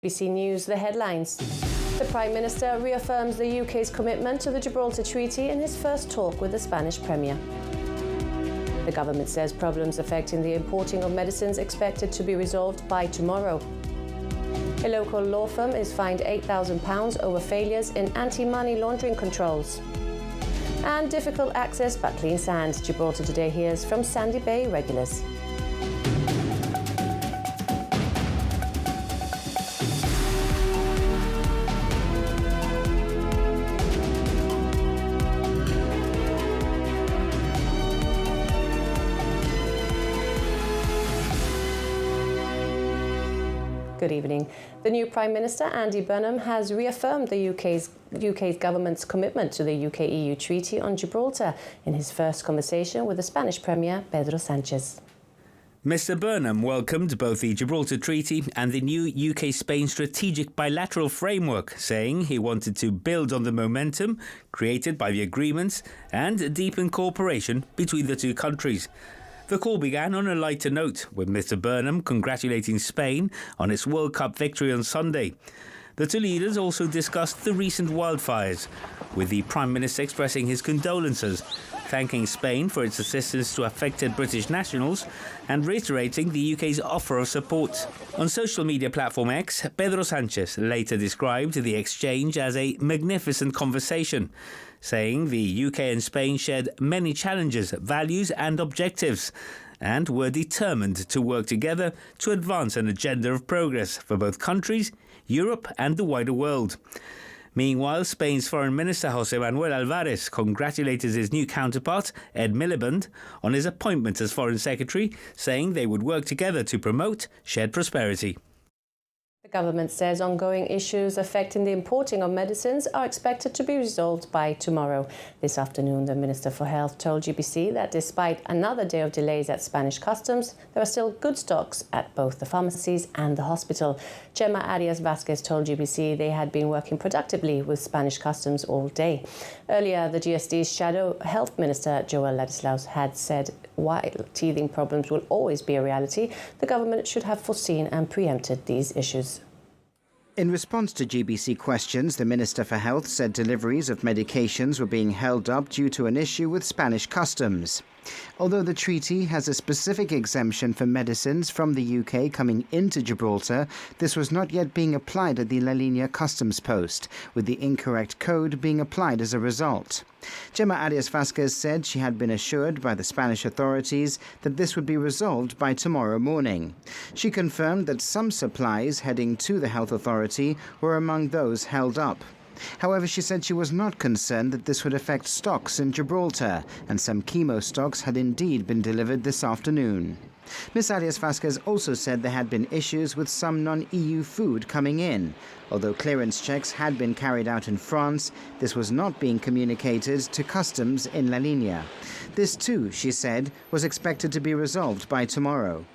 BBC News, the headlines. The Prime Minister reaffirms the UK's commitment to the Gibraltar Treaty in his first talk with the Spanish Premier. The government says problems affecting the importing of medicines expected to be resolved by tomorrow. A local law firm is fined £8,000 over failures in anti-money laundering controls. And difficult access but clean sand. Gibraltar Today hears from Sandy Bay regulars. Good evening. The new Prime Minister, Andy Burnham, has reaffirmed the UK's government's commitment to the UK-EU Treaty on Gibraltar in his first conversation with the Spanish Premier, Pedro Sánchez. Mr Burnham welcomed both the Gibraltar Treaty and the new UK-Spain strategic bilateral framework, saying he wanted to build on the momentum created by the agreements and deepen cooperation between the two countries. The call began on a lighter note, with Mr Burnham congratulating Spain on its World Cup victory on Sunday. The two leaders also discussed the recent wildfires, with the Prime Minister expressing his condolences, thanking Spain for its assistance to affected British nationals and reiterating the UK's offer of support. On social media platform X, Pedro Sánchez later described the exchange as a magnificent conversation, saying the UK and Spain shared many challenges, values and objectives, and were determined to work together to advance an agenda of progress for both countries, Europe and the wider world. Meanwhile, Spain's Foreign Minister José Manuel Álvarez congratulated his new counterpart, Ed Miliband, on his appointment as Foreign Secretary, saying they would work together to promote shared prosperity. The government says ongoing issues affecting the importing of medicines are expected to be resolved by tomorrow. This afternoon, the Minister for Health told GBC that despite another day of delays at Spanish customs, there are still good stocks at both the pharmacies and the hospital. Gemma Arias Vasquez told GBC they had been working productively with Spanish customs all day. Earlier, the GSD's Shadow Health Minister, Joel Ladislaus, had said while teething problems will always be a reality, the government should have foreseen and preempted these issues. In response to GBC questions, the Minister for Health said deliveries of medications were being held up due to an issue with Spanish customs. Although the treaty has a specific exemption for medicines from the UK coming into Gibraltar, this was not yet being applied at the La Línea customs post, with the incorrect code being applied as a result. Gemma Arias Vasquez said she had been assured by the Spanish authorities that this would be resolved by tomorrow morning. She confirmed that some supplies heading to the health authority were among those held up. However, she said she was not concerned that this would affect stocks in Gibraltar, and some chemo stocks had indeed been delivered this afternoon. Ms Arias Vasquez also said there had been issues with some non-EU food coming in. Although clearance checks had been carried out in France, this was not being communicated to customs in La Línea. This too, she said, was expected to be resolved by tomorrow.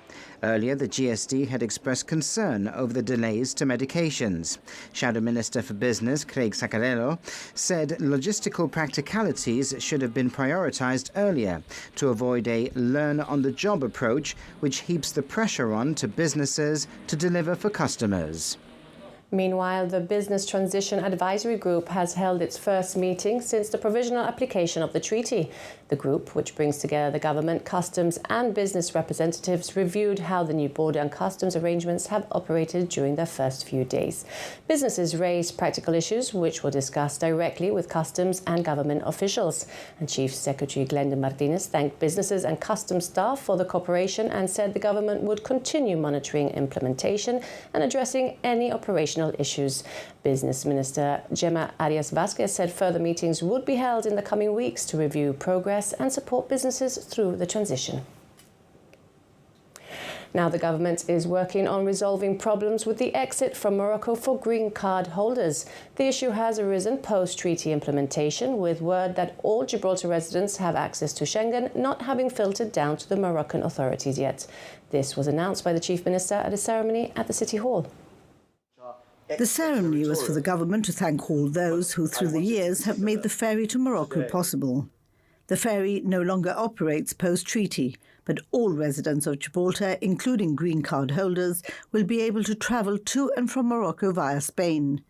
Earlier, the GSD had expressed concern over the delays to medications. Shadow Minister for Business, Craig Saccarello, said logistical practicalities should have been prioritised earlier to avoid a learn-on-the-job approach which heaps the pressure on to businesses to deliver for customers. Meanwhile, the Business Transition Advisory Group has held its first meeting since the provisional application of the treaty. The group, which brings together the government, customs and business representatives, reviewed how the new border and customs arrangements have operated during their first few days. Businesses raised practical issues which were discussed directly with customs and government officials. And Chief Secretary Glenda Martinez thanked businesses and customs staff for the cooperation and said the government would continue monitoring implementation and addressing any operational issues. Business Minister Gemma Arias Vasquez said further meetings would be held in the coming weeks to review progress and support businesses through the transition. Now the government is working on resolving problems with the exit from Morocco for green card holders. The issue has arisen post-treaty implementation, with word that all Gibraltar residents have access to Schengen not having filtered down to the Moroccan authorities yet. This was announced by the Chief Minister at a ceremony at the City Hall. The ceremony was for the government to thank all those who through the years have made the ferry to Morocco possible. The ferry no longer operates post-treaty, but all residents of Gibraltar, including green card holders, will be able to travel to and from Morocco via Spain.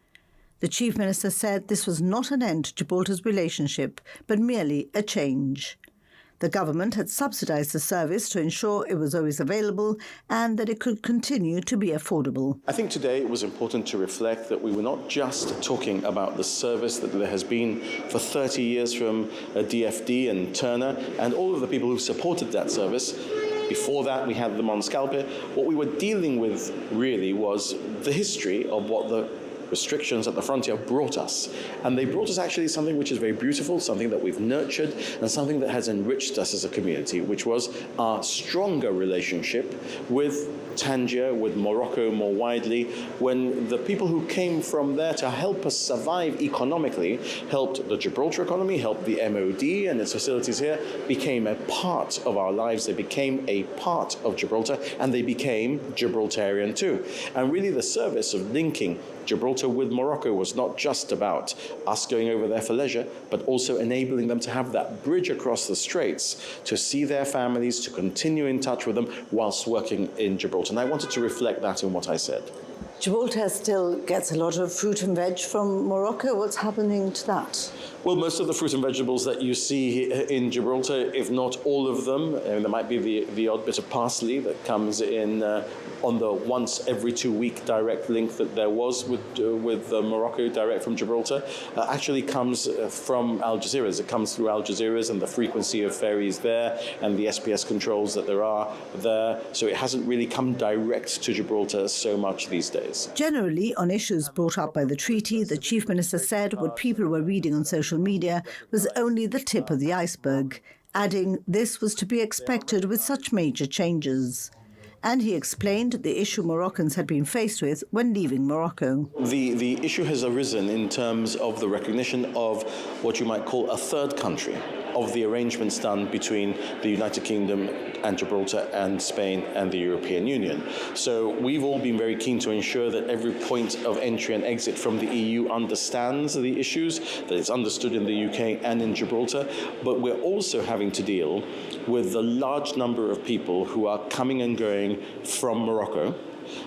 The Chief Minister said this was not an end to Gibraltar's relationship, but merely a change. The government had subsidised the service to ensure it was always available and that it could continue to be affordable. I think today it was important to reflect that we were not just talking about the service that there has been for 30 years from DFD and Turner and all of the people who supported that service. Before that, we had the Monscalpe. What we were dealing with really was the history of what the restrictions at the frontier brought us. And they brought us actually something which is very beautiful, something that we've nurtured, and something that has enriched us as a community, which was our stronger relationship with Tangier, with Morocco more widely, when the people who came from there to help us survive economically, helped the Gibraltar economy, helped the MOD and its facilities here, became a part of our lives. They became a part of Gibraltar, and they became Gibraltarian too. And really the service of linking Gibraltar with Morocco was not just about us going over there for leisure, but also enabling them to have that bridge across the straits, to see their families, to continue in touch with them whilst working in Gibraltar. And I wanted to reflect that in what I said. Gibraltar still gets a lot of fruit and veg from Morocco. What's happening to that? Well, most of the fruit and vegetables that you see in Gibraltar, if not all of them, and there might be the odd bit of parsley that comes in on the once every 2 week direct link that there was with Morocco direct from Gibraltar, actually comes from Algeciras. It comes through Algeciras and the frequency of ferries there and the SPS controls that there are there. So it hasn't really come direct to Gibraltar so much these days. Generally, on issues brought up by the treaty, the Chief Minister said what people were reading on social media was only the tip of the iceberg, adding this was to be expected with such major changes. And he explained the issue Moroccans had been faced with when leaving Morocco. The issue has arisen in terms of the recognition of what you might call a third country, of the arrangements done between the United Kingdom and Gibraltar and Spain and the European Union. So we've all been very keen to ensure that every point of entry and exit from the EU understands the issues, that it's understood in the UK and in Gibraltar, but we're also having to deal with the large number of people who are coming and going from Morocco,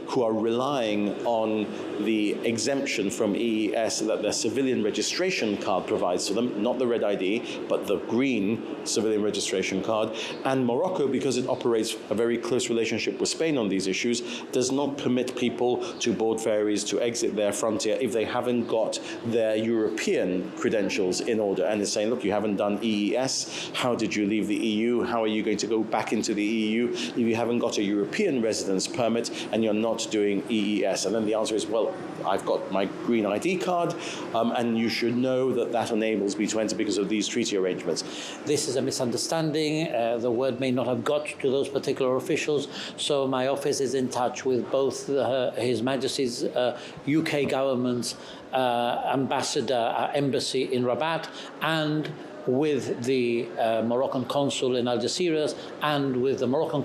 who are relying on the exemption from EES that their civilian registration card provides to them, not the red ID, but the green civilian registration card. And Morocco, because it operates a very close relationship with Spain on these issues, does not permit people to board ferries, to exit their frontier if they haven't got their European credentials in order. And it's saying, look, you haven't done EES, how did you leave the EU? How are you going to go back into the EU if you haven't got a European residence permit and you're not doing EES? And then the answer is, well, I've got my green ID card, and you should know that that enables me to enter because of these treaty arrangements. This is a misunderstanding. The word may not have got to those particular officials, so my office is in touch with both His Majesty's UK government's ambassador, embassy in Rabat, and with the Moroccan consul in Algeciras and with the Moroccan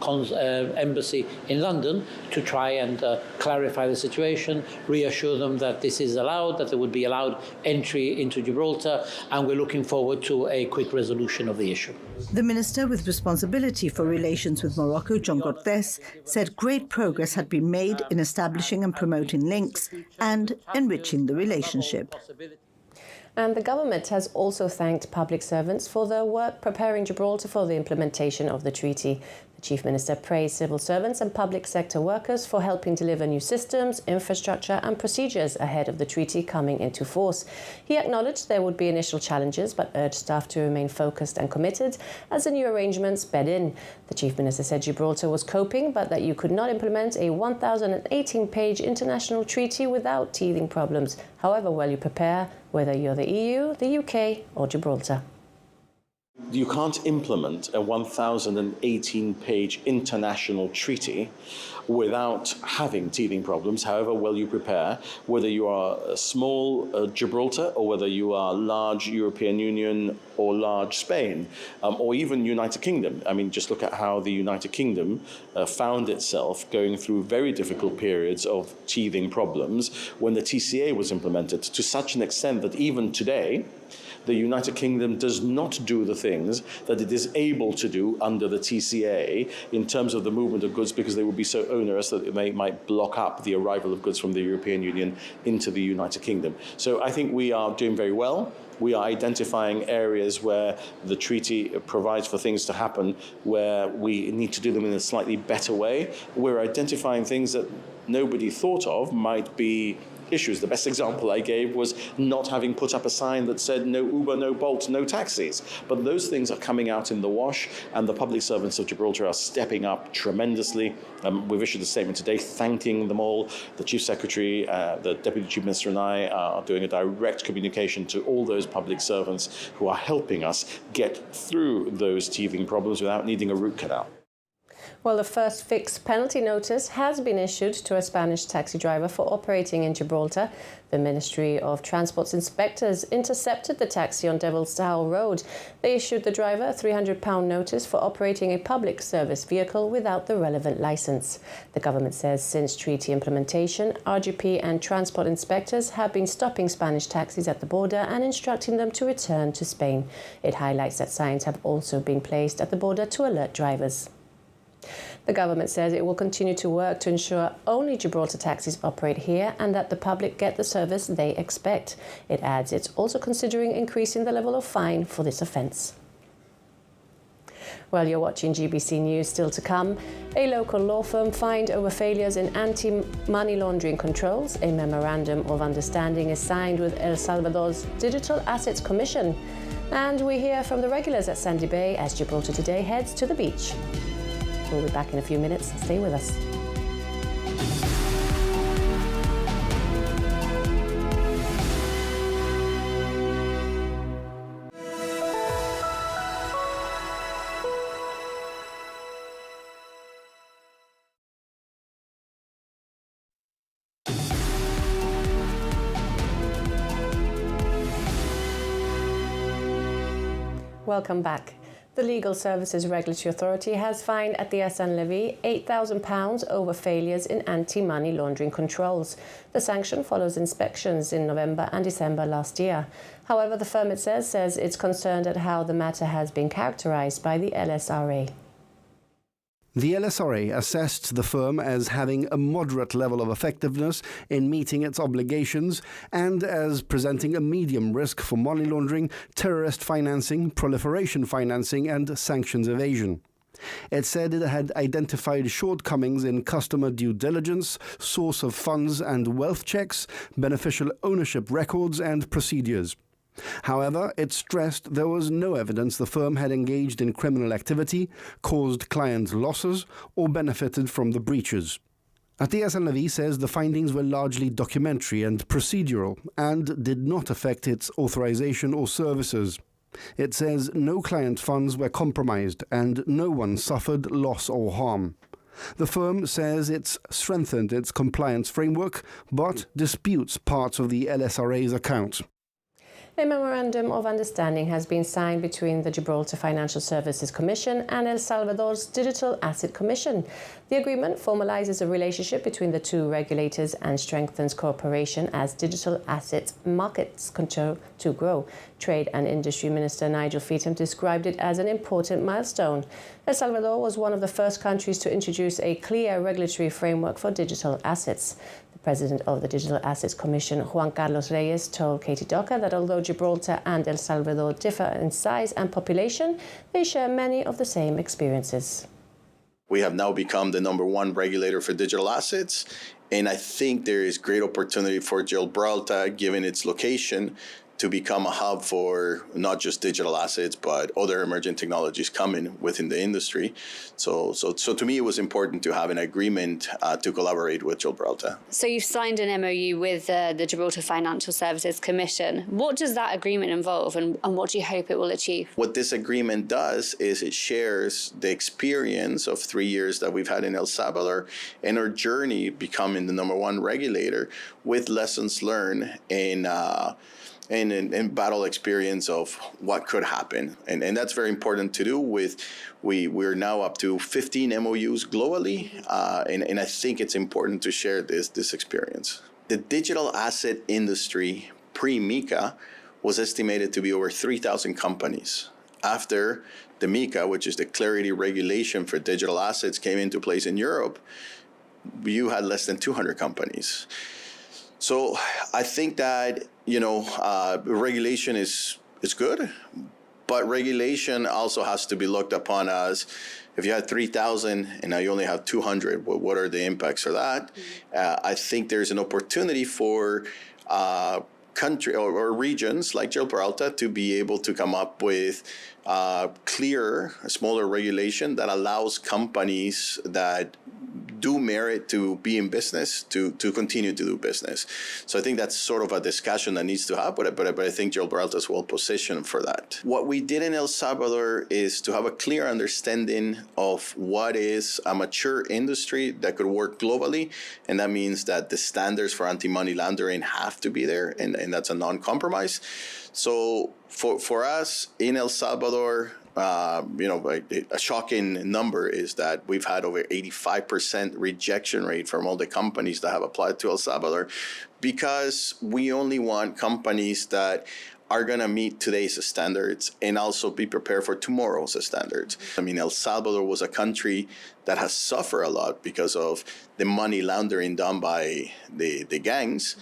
embassy in London to try and clarify the situation, reassure them that this is allowed, that there would be allowed entry into Gibraltar, and we're looking forward to a quick resolution of the issue. The Minister with responsibility for relations with Morocco, John Cortes, said great progress had been made in establishing and promoting links and enriching the relationship. And the government has also thanked public servants for their work preparing Gibraltar for the implementation of the treaty. The Chief Minister praised civil servants and public sector workers for helping deliver new systems, infrastructure and procedures ahead of the treaty coming into force. He acknowledged there would be initial challenges but urged staff to remain focused and committed as the new arrangements bed in. The Chief Minister said Gibraltar was coping but that you could not implement a 1,018-page international treaty without teething problems, however well you prepare, whether you're the EU, the UK or Gibraltar. You can't implement a 1,018-page international treaty without having teething problems, however well you prepare, whether you are a small Gibraltar or whether you are large European Union or large Spain, or even United Kingdom. I mean, just look at how the United Kingdom found itself going through very difficult periods of teething problems when the TCA was implemented, to such an extent that even today, the United Kingdom does not do the things that it is able to do under the TCA in terms of the movement of goods, because they would be so onerous that it might block up the arrival of goods from the European Union into the United Kingdom. So I think we are doing very well. We are identifying areas where the treaty provides for things to happen, where we need to do them in a slightly better way. We're identifying things that nobody thought of might be issues. The best example I gave was not having put up a sign that said no Uber, no Bolt, no taxis. But those things are coming out in the wash, and the public servants of Gibraltar are stepping up tremendously. We've issued a statement today thanking them all. The Chief Secretary, the Deputy Chief Minister and I are doing a direct communication to all those public servants who are helping us get through those teething problems without needing a root canal. Well, the first fixed penalty notice has been issued to a Spanish taxi driver for operating in Gibraltar. The Ministry of Transport's inspectors intercepted the taxi on Devil's Tower Road. They issued the driver a £300 notice for operating a public service vehicle without the relevant licence. The government says since treaty implementation, RGP and transport inspectors have been stopping Spanish taxis at the border and instructing them to return to Spain. It highlights that signs have also been placed at the border to alert drivers. The government says it will continue to work to ensure only Gibraltar taxis operate here and that the public get the service they expect. It adds it's also considering increasing the level of fine for this offence. Well, you're watching GBC News. Still to come, a local law firm fined over failures in anti-money laundering controls. A memorandum of understanding is signed with El Salvador's Digital Assets Commission. And we hear from the regulars at Sandy Bay as Gibraltar Today heads to the beach. We'll be back in a few minutes. Stay with us. Welcome back. The Legal Services Regulatory Authority has fined at the SN Levy £8,000 over failures in anti-money laundering controls. The sanction follows inspections in November and December last year. However, the firm, it says it's concerned at how the matter has been characterised by the LSRA. The LSRA assessed the firm as having a moderate level of effectiveness in meeting its obligations and as presenting a medium risk for money laundering, terrorist financing, proliferation financing and sanctions evasion. It said it had identified shortcomings in customer due diligence, source of funds and wealth checks, beneficial ownership records and procedures. However, it stressed there was no evidence the firm had engaged in criminal activity, caused client losses, or benefited from the breaches. At the SN Levy says the findings were largely documentary and procedural and did not affect its authorization or services. It says no client funds were compromised and no one suffered loss or harm. The firm says it's strengthened its compliance framework but disputes parts of the LSRA's account. A memorandum of understanding has been signed between the Gibraltar Financial Services Commission and El Salvador's Digital Asset Commission. The agreement formalizes a relationship between the two regulators and strengthens cooperation as digital asset markets continue to grow. Trade and Industry Minister Nigel Feetham described it as an important milestone. El Salvador was one of the first countries to introduce a clear regulatory framework for digital assets. The President of the Digital Assets Commission, Juan Carlos Reyes, told Katie Docker that although Gibraltar and El Salvador differ in size and population, they share many of the same experiences. We have now become the #1 regulator for digital assets, and I think there is great opportunity for Gibraltar, given its location, to become a hub for not just digital assets, but other emerging technologies coming within the industry. So to me, it was important to have an agreement to collaborate with Gibraltar. So you've signed an MOU with the Gibraltar Financial Services Commission. What does that agreement involve, and what do you hope it will achieve? What this agreement does is it shares the experience of 3 years that we've had in El Salvador and our journey becoming the #1 regulator with lessons learned and battle experience of what could happen. And that's very important to do with, we're now up to 15 MOUs globally, and I think it's important to share this experience. The digital asset industry pre-MiCA was estimated to be over 3,000 companies. After the MiCA, which is the Clarity regulation for digital assets, came into place in Europe, you had less than 200 companies. So I think that, regulation is good, but regulation also has to be looked upon as, if you had 3,000 and now you only have 200, what are the impacts of that? I think there's an opportunity for country or regions like Gibraltar to be able to come up with clearer, smaller regulation that allows companies that do merit to be in business to continue to do business. So I think that's sort of a discussion that needs to happen, but I think Gibraltar is well positioned for that. What we did in El Salvador is to have a clear understanding of what is a mature industry that could work globally, and that means that the standards for anti-money laundering have to be there, and that's a non-compromise. So for us in El Salvador, a shocking number is that we've had over 85% rejection rate from all the companies that have applied to El Salvador, because we only want companies that are going to meet today's standards and also be prepared for tomorrow's standards. I mean, El Salvador was a country that has suffered a lot because of the money laundering done by the gangs.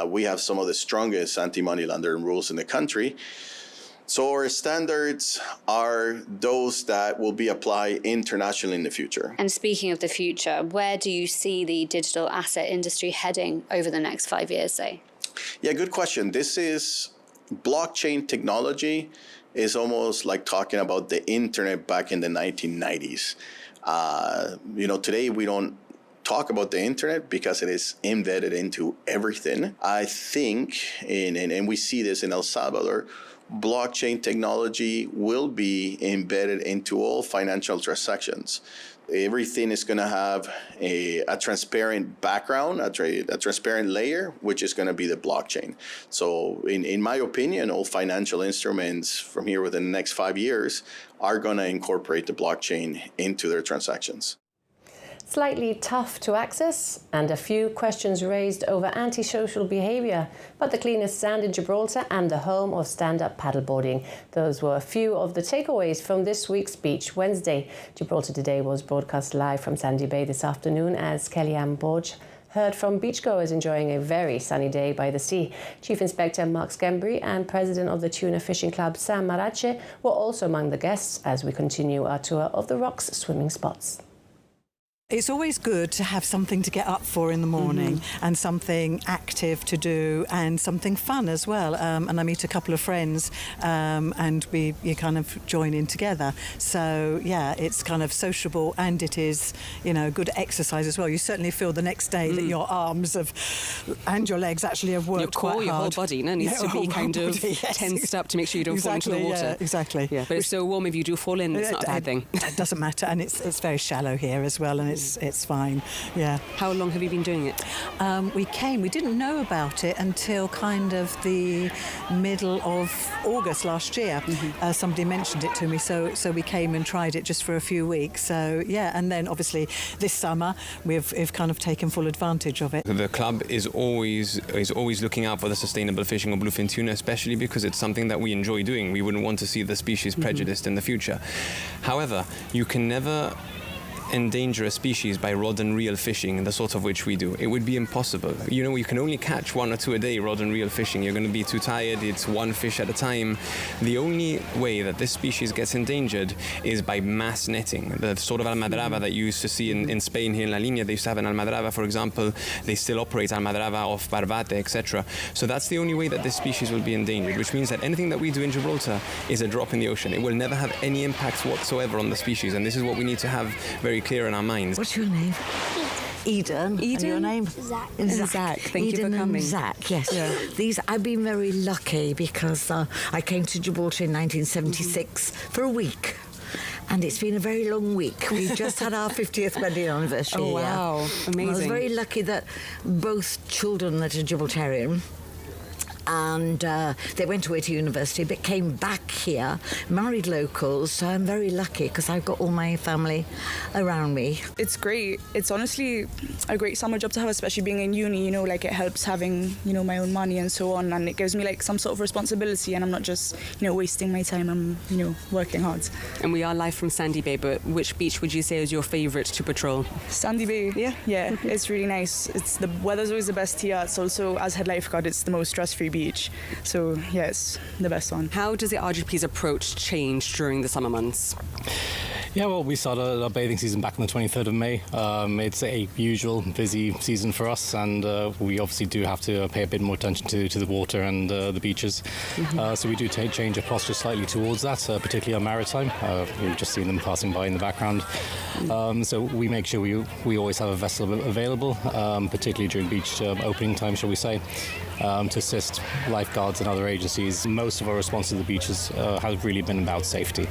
We have some of the strongest anti-money laundering rules in the country. So our standards are those that will be applied internationally in the future. And speaking of the future, where do you see the digital asset industry heading over the next 5 years, say? Yeah, good question. This is blockchain technology is almost like talking about the internet back in the 1990s. Today we don't talk about the internet because it is embedded into everything. I think, and we see this in El Salvador, blockchain technology will be embedded into all financial transactions. Everything is going to have a transparent background, a transparent layer, which is going to be the blockchain. So in my opinion, all financial instruments from here within the next 5 years are going to incorporate the blockchain into their transactions. Slightly tough to access and a few questions raised over antisocial behaviour, but the cleanest sand in Gibraltar and the home of stand-up paddleboarding. Those were a few of the takeaways from this week's Beach Wednesday. Gibraltar Today was broadcast live from Sandy Bay this afternoon as Kellyanne Borge heard from beachgoers enjoying a very sunny day by the sea. Chief Inspector Mark Skembry and President of the Tuna Fishing Club Sam Marache were also among the guests as we continue our tour of the Rocks swimming spots. It's always good to have something to get up for in the morning and something active to do and something fun as well. And I meet a couple of friends and you kind of join in together. So, yeah, it's kind of sociable and it is, good exercise as well. You certainly feel the next day that your arms and your legs actually have worked quite hard. Your whole body needs to be kind of tensed up to make sure you don't fall into the water. Yeah, exactly. Yeah, but it's so warm if you do fall in, it's not a bad thing. It doesn't matter. And it's very shallow here as well, and it's fine. Yeah. How long have you been doing it? We didn't know about it until kind of the middle of August last year. Somebody mentioned it to me, so we came and tried it just for a few weeks. So yeah, and then obviously this summer we've kind of taken full advantage of it. The club is always looking out for the sustainable fishing of bluefin tuna, especially because it's something that we enjoy doing. We wouldn't want to see the species prejudiced in the future. However, you can never endanger a species by rod and reel fishing, the sort of which we do. It would be impossible. You know, you can only catch 1 or 2 a day rod and reel fishing. You're going to be too tired. It's one fish at a time. The only way that this species gets endangered is by mass netting. The sort of almadraba that you used to see in Spain here in La Línea. They used to have an almadraba, for example. They still operate almadraba off Barbate, etc. So that's the only way that this species will be endangered, which means that anything that we do in Gibraltar is a drop in the ocean. It will never have any impact whatsoever on the species, and this is what we need to have very clear in our minds. What's your name? Eden. Eden? And your name? Zach. Zach. Thank Eden you for coming. And Zach, yes. Yeah. I've been very lucky because I came to Gibraltar in 1976 for a week. And it's been a very long week. We just had our 50th wedding anniversary. Oh, wow. Amazing. I was very lucky that both children that are Gibraltarian, and they went away to university but came back here, married locals, so I'm very lucky because I've got all my family around me. It's great. It's honestly a great summer job to have, especially being in uni, you know, like it helps having, you know, my own money and so on, and it gives me like some sort of responsibility, and I'm not just, you know, wasting my time, I'm, you know, working hard. And we are live from Sandy Bay, but which beach would you say is your favourite to patrol? Sandy Bay, yeah, it's really nice. The weather's always the best here. It's also, as head lifeguard, it's the most stress-free beach. So, yeah, it's the best one. How does the RGP's approach change during the summer months? Yeah, well, we started our bathing season back on the 23rd of May. It's a usual busy season for us, and we obviously do have to pay a bit more attention to the water and the beaches. So we do change our posture slightly towards that, particularly on maritime. We've just seen them passing by in the background. So we make sure we always have a vessel available, particularly during beach opening time, shall we say, to assist lifeguards and other agencies. Most of our response to the beaches has really been about safety.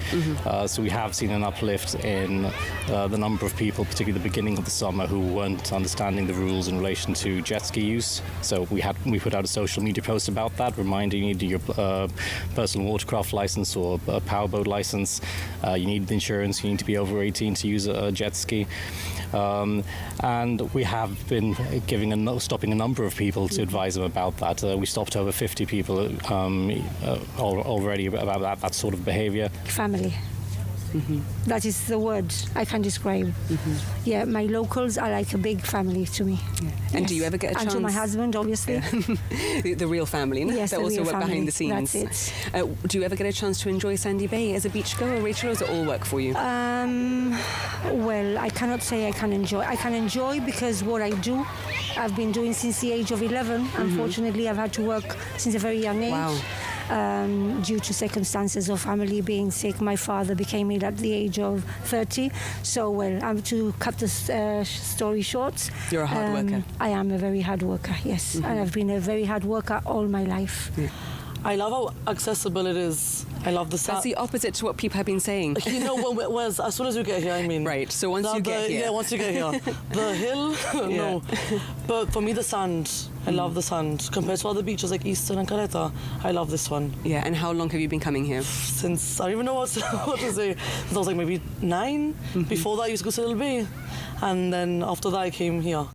So we have seen an uplift in the number of people, particularly at the beginning of the summer, who weren't understanding the rules in relation to jet ski use. So we put out a social media post about that, reminding you, do your personal watercraft license or a powerboat license. You need the insurance. You need to be over 18 to use a jet ski. And we have been stopping a number of people to advise them about that. We stopped over 50 people already about that sort of behaviour. Family. That is the word I can describe. Yeah, my locals are like a big family to me. Yeah. And do you ever get a chance? And to my husband, obviously. Yeah. the real family, no? Yes, that the also real work family. behind the scenes. That's it. Do you ever get a chance to enjoy Sandy Bay as a beachgoer, Rachel, or does it all work for you? Well, I cannot say I can enjoy. I can enjoy because what I do, I've been doing since the age of 11. Unfortunately, I've had to work since a very young age. Wow. Due to circumstances of family being sick. My father became ill at the age of 30. So, well, I'm to cut the story short. You're a hard worker. I am a very hard worker, yes. And I've been a very hard worker all my life. Yeah. I love how accessible it is. I love the sun. That's the opposite to what people have been saying. You know, as soon as you get here, I mean. Right, so once you get here. Yeah, once you get here. The hill, no. But for me, the sand, I love the sand. Compared to other beaches like Eastern and Caleta, I love this one. Yeah, and how long have you been coming here? Since, I don't even know what to say. Since I was like maybe 9. Before that, I used to go to Little Bay. And then after that, I came here.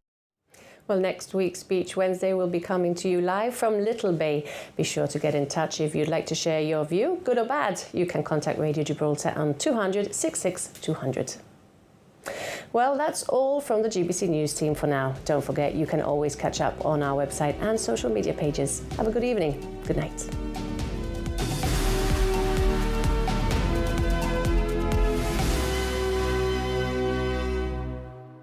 Well, next week's Beach Wednesday will be coming to you live from Little Bay. Be sure to get in touch if you'd like to share your view, good or bad. You can contact Radio Gibraltar on 200 66 200. Well, that's all from the GBC News team for now. Don't forget, you can always catch up on our website and social media pages. Have a good evening. Good night.